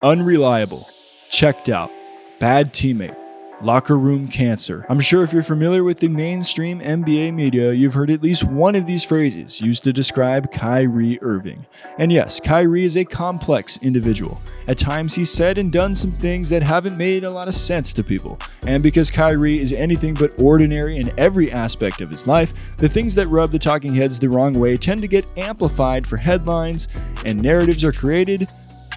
Unreliable, checked out, bad teammate, locker room cancer. I'm sure if you're familiar with the mainstream NBA media, you've heard at least one of these phrases used to describe Kyrie Irving. And yes, Kyrie is a complex individual. At times he's said and done some things that haven't made a lot of sense to people. And because Kyrie is anything but ordinary in every aspect of his life, the things that rub the talking heads the wrong way tend to get amplified for headlines, and narratives are created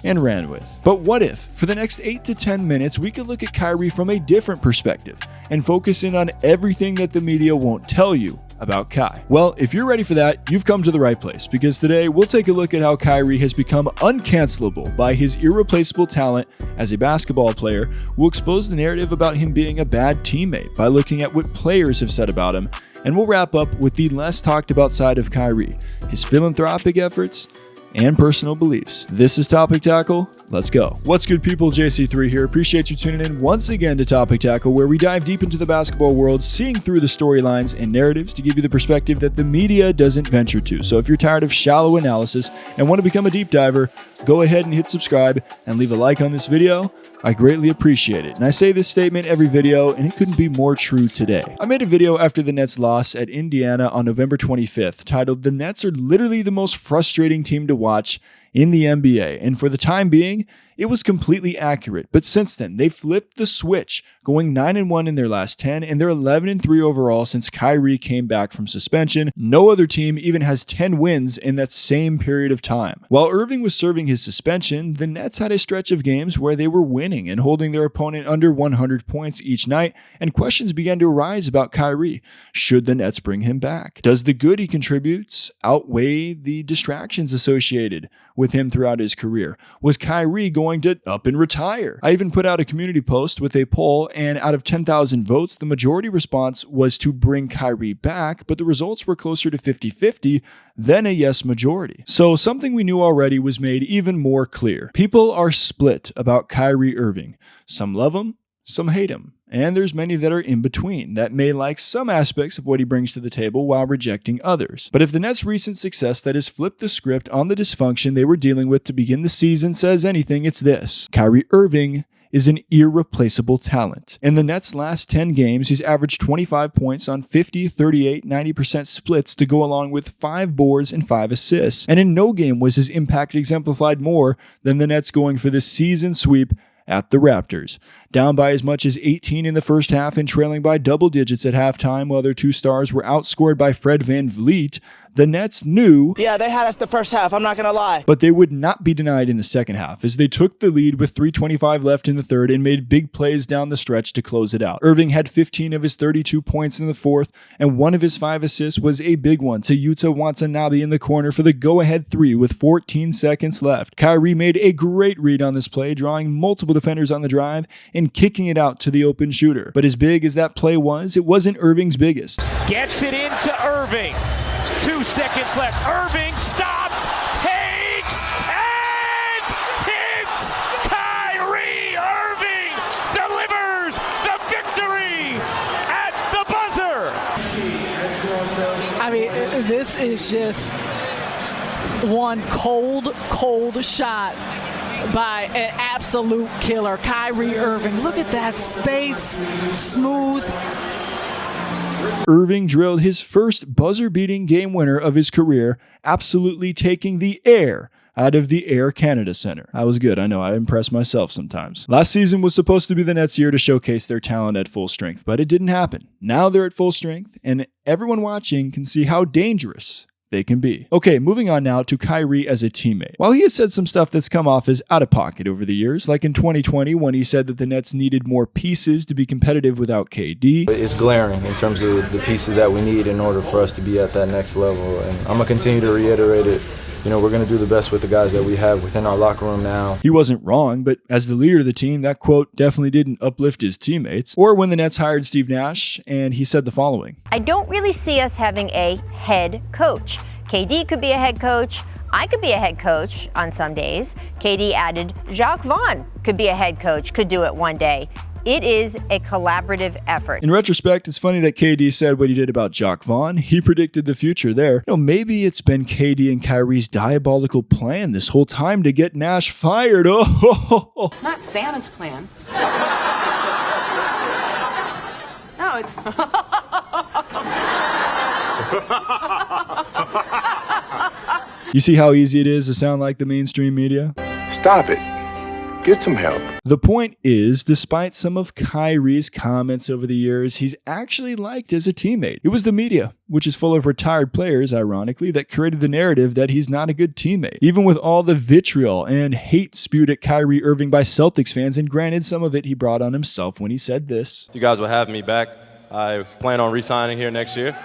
and ran with. But what if, for the next 8 to 10 minutes, we could look at Kyrie from a different perspective and focus in on everything that the media won't tell you about Kai? Well, if you're ready for that, you've come to the right place, because today we'll take a look at how Kyrie has become uncancelable by his irreplaceable talent as a basketball player. We'll expose the narrative about him being a bad teammate by looking at what players have said about him, and we'll wrap up with the less talked about side of Kyrie, his philanthropic efforts, and personal beliefs. This is Topic Tackle. Let's go. What's good, people? JC3 here. Appreciate you tuning in once again to Topic Tackle, where we dive deep into the basketball world, seeing through the storylines and narratives to give you the perspective that the media doesn't venture to. So if you're tired of shallow analysis and want to become a deep diver, go ahead and hit subscribe and leave a like on this video. I greatly appreciate it. And I say this statement every video, and it couldn't be more true today. I made a video after the Nets loss at Indiana on November 25th titled, "The Nets are literally the most frustrating team to watch in the NBA." And for the time being, it was completely accurate. But since then, they flipped the switch, going 9-1 in their last 10, and they're 11-3 overall since Kyrie came back from suspension. No other team even has 10 wins in that same period of time. While Irving was serving his suspension, the Nets had a stretch of games where they were winning and holding their opponent under 100 points each night, and questions began to arise about Kyrie. Should the Nets bring him back? Does the good he contributes outweigh the distractions associated with him throughout his career? Was Kyrie going to up and retire? I even put out a community post with a poll, and out of 10,000 votes, the majority response was to bring Kyrie back, but the results were closer to 50-50 than a yes majority. So something we knew already was made even more clear. People are split about Kyrie Irving. Some love him, some hate him. And there's many that are in between that may like some aspects of what he brings to the table while rejecting others. But if the Nets' recent success that has flipped the script on the dysfunction they were dealing with to begin the season says anything, it's this: Kyrie Irving is an irreplaceable talent. In the Nets' last 10 games, he's averaged 25 points on 50, 38, 90% splits to go along with 5 boards and 5 assists. And in no game was his impact exemplified more than the Nets going for the season sweep at the Raptors. Down by as much as 18 in the first half and trailing by double digits at halftime while their two stars were outscored by Fred VanVleet, the Nets knew, yeah, they had us the first half, I'm not going to lie. But they would not be denied in the second half as they took the lead with 3:25 left in the third and made big plays down the stretch to close it out. Irving had 15 of his 32 points in the fourth, and one of his 5 assists was a big one to Yuta Watanabe in the corner for the go-ahead 3 with 14 seconds left. Kyrie made a great read on this play, drawing multiple defenders on the drive and kicking it out to the open shooter. But as big as that play was, it wasn't Irving's biggest. Gets it into Irving. 2 seconds left. Irving stops, takes, and hits! Kyrie Irving delivers the victory at the buzzer! I mean, this is just one cold shot by an absolute killer. Kyrie Irving. Look at that space. Smooth. Irving drilled his first buzzer-beating game winner of his career, absolutely taking the air out of the Air Canada Center. That was good. I know, I impress myself sometimes. Last season was supposed to be the Nets' year to showcase their talent at full strength, but it didn't happen. Now they're at full strength, and everyone watching can see how dangerous they can be. Okay, moving on now to Kyrie as a teammate. While he has said some stuff that's come off as out of pocket over the years, like in 2020 when he said that the Nets needed more pieces to be competitive without KD. It's glaring in terms of the pieces that we need in order for us to be at that next level, and I'm going to continue to reiterate it. You know, we're going to do the best with the guys that we have within our locker room now. He wasn't wrong, but as the leader of the team, that quote definitely didn't uplift his teammates. Or when the Nets hired Steve Nash, and he said the following: I don't really see us having a head coach. KD could be a head coach. I could be a head coach on some days. KD added, Jacques Vaughn could be a head coach, could do it one day. It is a collaborative effort. In retrospect, it's funny that KD said what he did about Jacque Vaughn. He predicted the future there. Maybe it's been KD and Kyrie's diabolical plan this whole time to get Nash fired. Oh, it's not Santa's plan. No, it's... You see how easy it is to sound like the mainstream media? Stop it. Get some help. The point is, despite some of Kyrie's comments over the years, he's actually liked as a teammate. It was the media, which is full of retired players, ironically, that created the narrative that he's not a good teammate. Even with all the vitriol and hate spewed at Kyrie Irving by Celtics fans, and granted, some of it he brought on himself when he said this. You guys will have me back. I plan on re-signing here next year.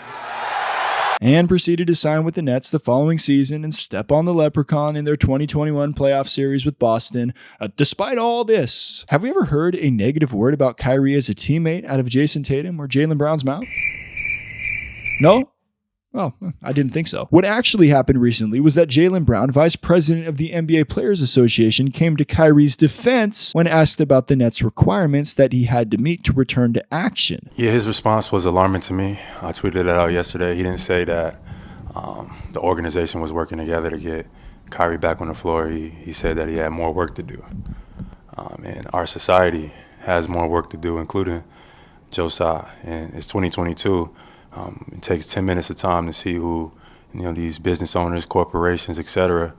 And proceeded to sign with the Nets the following season and step on the leprechaun in their 2021 playoff series with Boston. Despite all this, have we ever heard a negative word about Kyrie as a teammate out of Jason Tatum or Jaylen Brown's mouth? No? Well, I didn't think so. What actually happened recently was that Jaylen Brown, vice president of the NBA Players Association, came to Kyrie's defense when asked about the Nets' requirements that he had to meet to return to action. Yeah, his response was alarming to me. I tweeted it out yesterday. He didn't say that the organization was working together to get Kyrie back on the floor. He said that he had more work to do. And our society has more work to do, including Joe Tsai. And it's 2022. It takes 10 minutes of time to see who, these business owners, corporations, etc.,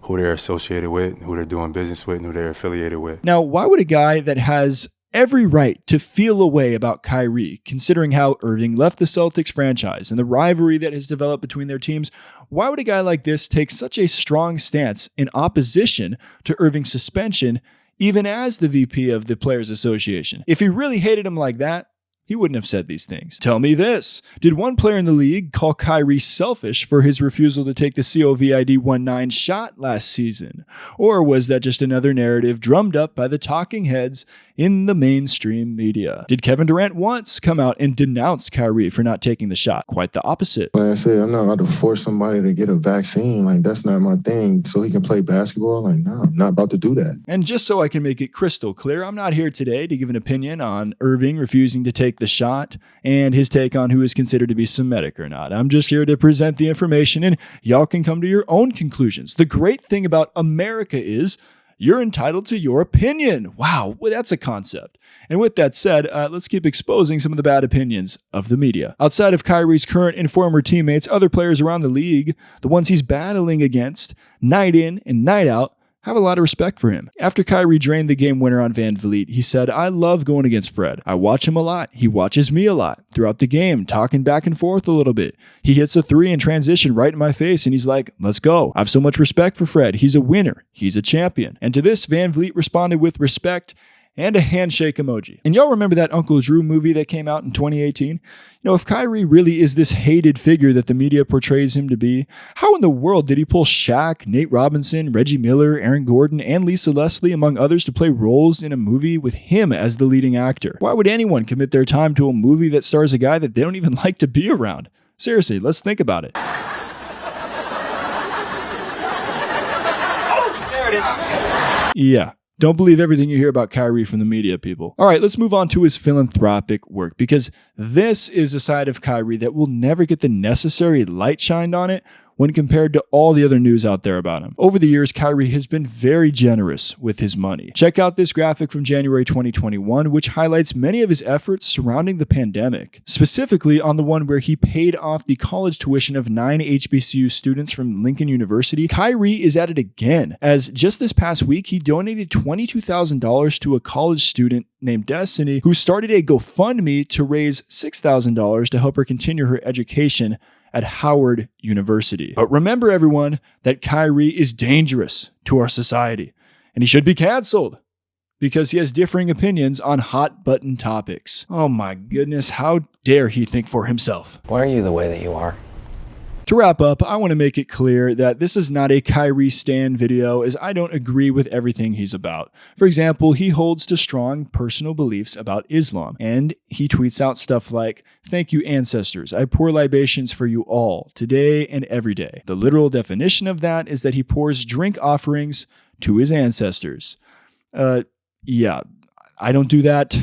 who they're associated with, who they're doing business with, and who they're affiliated with. Now, why would a guy that has every right to feel a way about Kyrie, considering how Irving left the Celtics franchise and the rivalry that has developed between their teams, why would a guy like this take such a strong stance in opposition to Irving's suspension, even as the VP of the Players Association? If he really hated him like that, he wouldn't have said these things. Tell me this. Did one player in the league call Kyrie selfish for his refusal to take the COVID-19 shot last season? Or was that just another narrative drummed up by the talking heads in the mainstream media? Did Kevin Durant once come out and denounce Kyrie for not taking the shot? Quite the opposite. Like I said, I'm not about to force somebody to get a vaccine. Like, that's not my thing. So he can play basketball? Like, no, I'm not about to do that. And just so I can make it crystal clear, I'm not here today to give an opinion on Irving refusing to take the shot and his take on who is considered to be Semitic or not. I'm just here to present the information and y'all can come to your own conclusions. The great thing about America is you're entitled to your opinion. Wow, well, that's a concept. And with that said, let's keep exposing some of the bad opinions of the media. Outside of Kyrie's current and former teammates, other players around the league, the ones he's battling against, night in and night out, have a lot of respect for him. After Kyrie drained the game winner on Van Vliet, he said, "I love going against Fred. I watch him a lot. He watches me a lot. Throughout the game, talking back and forth a little bit. He hits a three in transition right in my face, and he's like, let's go. I have so much respect for Fred. He's a winner. He's a champion." And to this, Van Vliet responded with respect and a handshake emoji. And y'all remember that Uncle Drew movie that came out in 2018? If Kyrie really is this hated figure that the media portrays him to be, how in the world did he pull Shaq, Nate Robinson, Reggie Miller, Aaron Gordon, and Lisa Leslie, among others, to play roles in a movie with him as the leading actor? Why would anyone commit their time to a movie that stars a guy that they don't even like to be around? Seriously, let's think about it. Oh, there it is. Yeah. Don't believe everything you hear about Kyrie from the media, people. All right, let's move on to his philanthropic work, because this is a side of Kyrie that will never get the necessary light shined on it when compared to all the other news out there about him. Over the years, Kyrie has been very generous with his money. Check out this graphic from January 2021, which highlights many of his efforts surrounding the pandemic, specifically on the one where he paid off the college tuition of 9 HBCU students from Lincoln University. Kyrie is at it again, as just this past week, he donated $22,000 to a college student named Destiny, who started a GoFundMe to raise $6,000 to help her continue her education at Howard University. But remember, everyone, that Kyrie is dangerous to our society, and he should be canceled because he has differing opinions on hot button topics. Oh my goodness, how dare he think for himself? Why are you the way that you are? To wrap up, I want to make it clear that this is not a Kyrie stan video, as I don't agree with everything he's about. For example, he holds to strong personal beliefs about Islam, and he tweets out stuff like, "Thank you, ancestors. I pour libations for you all, today and every day." The literal definition of that is that he pours drink offerings to his ancestors. Yeah, I don't do that.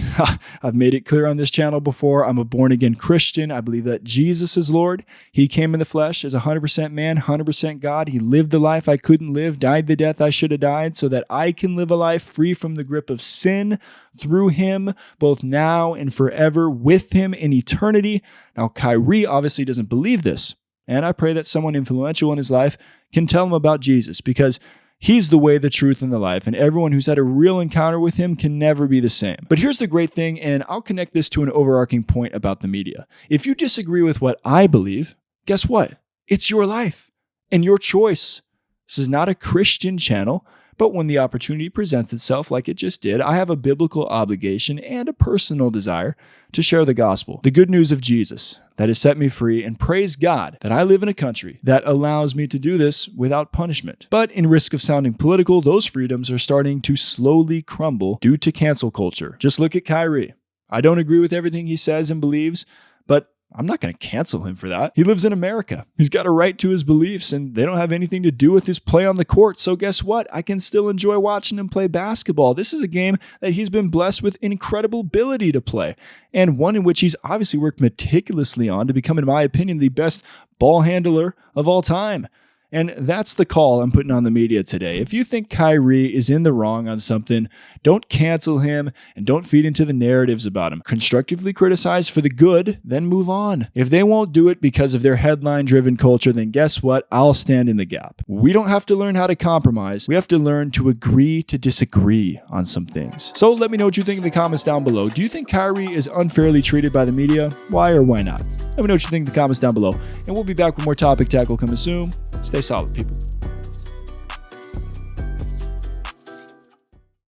I've made it clear on this channel before. I'm a born-again Christian. I believe that Jesus is Lord. He came in the flesh as 100% man, 100% God. He lived the life I couldn't live, died the death I should have died, so that I can live a life free from the grip of sin through him, both now and forever, with him in eternity. Now, Kyrie obviously doesn't believe this, and I pray that someone influential in his life can tell him about Jesus, because he's the way, the truth, and the life, and everyone who's had a real encounter with him can never be the same. But here's the great thing, and I'll connect this to an overarching point about the media. If you disagree with what I believe, guess what? It's your life and your choice. This is not a Christian channel, but when the opportunity presents itself like it just did, I have a biblical obligation and a personal desire to share the gospel, the good news of Jesus that has set me free, and praise God that I live in a country that allows me to do this without punishment. But in risk of sounding political, those freedoms are starting to slowly crumble due to cancel culture. Just look at Kyrie. I don't agree with everything he says and believes, but I'm not going to cancel him for that. He lives in America. He's got a right to his beliefs, and they don't have anything to do with his play on the court. So guess what? I can still enjoy watching him play basketball. This is a game that he's been blessed with incredible ability to play, and one in which he's obviously worked meticulously on to become, in my opinion, the best ball handler of all time. And that's the call I'm putting on the media today. If you think Kyrie is in the wrong on something, don't cancel him and don't feed into the narratives about him. Constructively criticize for the good, then move on. If they won't do it because of their headline-driven culture, then guess what? I'll stand in the gap. We don't have to learn how to compromise. We have to learn to agree to disagree on some things. So let me know what you think in the comments down below. Do you think Kyrie is unfairly treated by the media? Why or why not? Let me know what you think in the comments down below. And we'll be back with more Topic Tackle coming soon. Stay solid, people.